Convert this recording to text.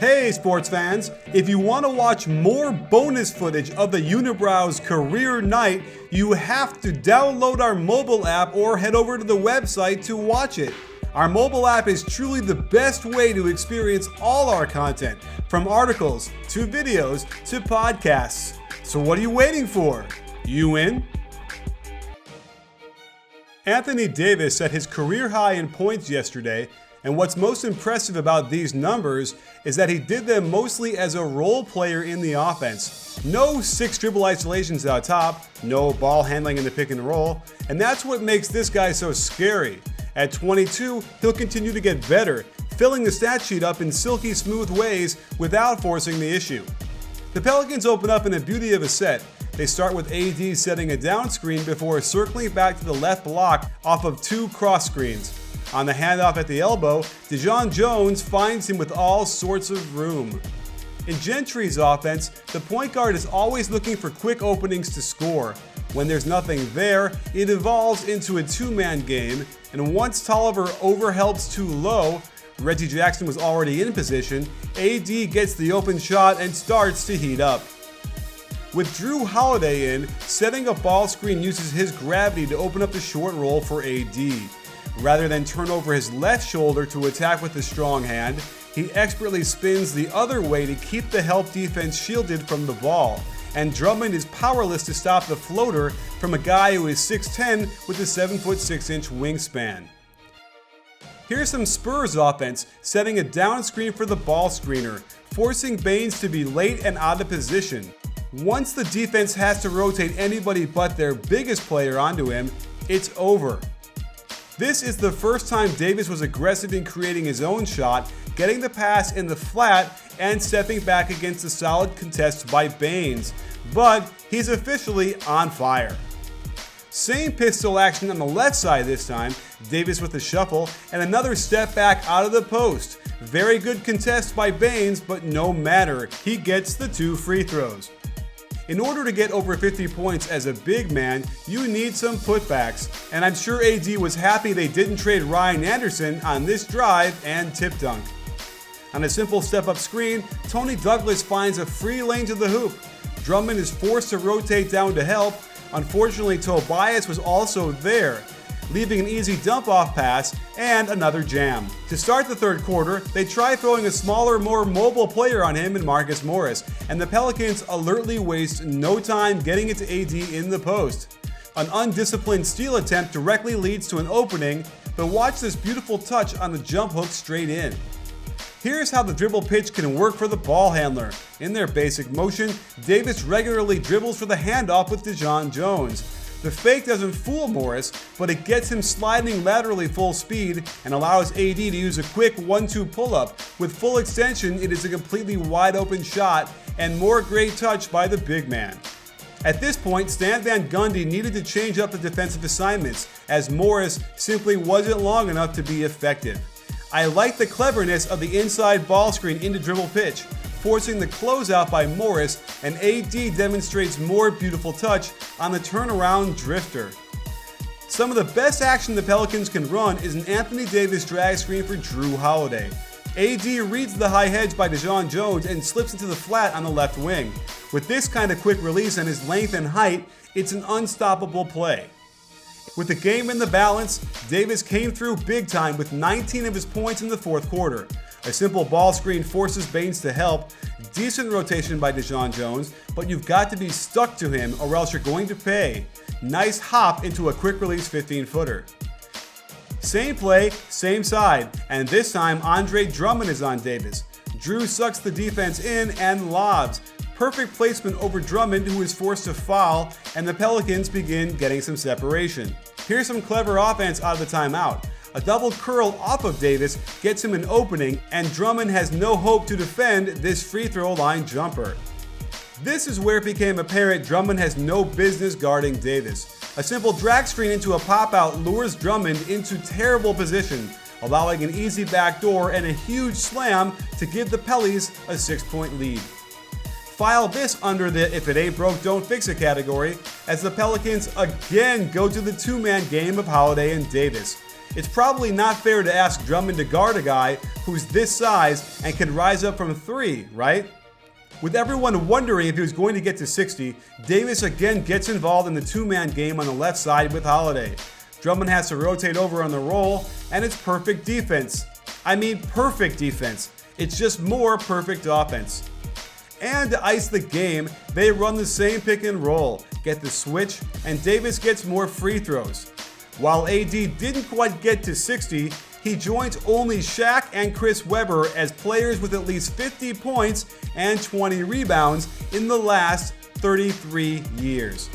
Hey sports fans, if you want to watch more bonus footage of the Unibrow's career night, you have to download our mobile app or head over to the website to watch it. Our mobile app is truly the best way to experience all our content, from articles to videos to podcasts. So what are you waiting for? You in? Anthony Davis set his career high in points yesterday, and what's most impressive about these numbers is that he did them mostly as a role player in the offense. No 6 dribble isolations out top, no ball handling in the pick and roll, and that's what makes this guy so scary. At 22, he'll continue to get better, filling the stat sheet up in silky smooth ways without forcing the issue. The Pelicans open up in a beauty of a set. They start with AD setting a down screen before circling back to the left block off of 2 cross screens. On the handoff at the elbow, DeJon Jones finds him with all sorts of room. In Gentry's offense, the point guard is always looking for quick openings to score. When there's nothing there, it evolves into a 2-man game, and once Tolliver overhelps too low, Reggie Jackson was already in position, AD gets the open shot and starts to heat up. With Jrue Holiday in, setting a ball screen uses his gravity to open up the short roll for AD. Rather than turn over his left shoulder to attack with a strong hand, he expertly spins the other way to keep the help defense shielded from the ball, and Drummond is powerless to stop the floater from a guy who is 6'10 with a 7'6" wingspan. Here's some Spurs offense, setting a down screen for the ball screener, forcing Baines to be late and out of position. Once the defense has to rotate anybody but their biggest player onto him, it's over. This is the first time Davis was aggressive in creating his own shot, getting the pass in the flat, and stepping back against a solid contest by Baines. But he's officially on fire. Same pistol action on the left side this time, Davis with a shuffle, and another step back out of the post. Very good contest by Baines, but no matter, he gets the 2 free throws. In order to get over 50 points as a big man, you need some putbacks, and I'm sure AD was happy they didn't trade Ryan Anderson on this drive and tip dunk. On a simple step-up screen, Tony Douglas finds a free lane to the hoop. Drummond is forced to rotate down to help. Unfortunately, Tobias was also there, leaving an easy dump-off pass and another jam. To start the third quarter, they try throwing a smaller, more mobile player on him in Marcus Morris, and the Pelicans alertly waste no time getting it to AD in the post. An undisciplined steal attempt directly leads to an opening, but watch this beautiful touch on the jump hook straight in. Here's how the dribble pitch can work for the ball handler. In their basic motion, Davis regularly dribbles for the handoff with DeJon Jones. The fake doesn't fool Morris, but it gets him sliding laterally full speed and allows AD to use a quick 1-2 pull-up. With full extension, it is a completely wide open shot and more great touch by the big man. At this point, Stan Van Gundy needed to change up the defensive assignments, as Morris simply wasn't long enough to be effective. I like the cleverness of the inside ball screen into dribble pitch, forcing the closeout by Morris, and AD demonstrates more beautiful touch on the turnaround drifter. Some of the best action the Pelicans can run is an Anthony Davis drag screen for Jrue Holiday. AD reads the high hedge by DeJon Jones and slips into the flat on the left wing. With this kind of quick release and his length and height, it's an unstoppable play. With the game in the balance, Davis came through big time with 19 of his points in the fourth quarter. A simple ball screen forces Baines to help. Decent rotation by DeJon Jones, but you've got to be stuck to him or else you're going to pay. Nice hop into a quick release 15-footer. Same play, same side, and this time Andre Drummond is on Davis. Jrue sucks the defense in and lobs. Perfect placement over Drummond, who is forced to foul, and the Pelicans begin getting some separation. Here's some clever offense out of the timeout. A double curl off of Davis gets him an opening, and Drummond has no hope to defend this free throw line jumper. This is where it became apparent Drummond has no business guarding Davis. A simple drag screen into a pop-out lures Drummond into terrible position, allowing an easy backdoor and a huge slam to give the Pellies a 6-point lead. File this under the if it ain't broke don't fix it category, as the Pelicans again go to the 2-man game of Holiday and Davis. It's probably not fair to ask Drummond to guard a guy who's this size and can rise up from 3, right? With everyone wondering if he was going to get to 60, Davis again gets involved in the two-man game on the left side with Holiday. Drummond has to rotate over on the roll, and it's perfect defense. I mean perfect defense. It's just more perfect offense. And to ice the game, they run the same pick and roll, get the switch, and Davis gets more free throws. While AD didn't quite get to 60, he joins only Shaq and Chris Webber as players with at least 50 points and 20 rebounds in the last 33 years.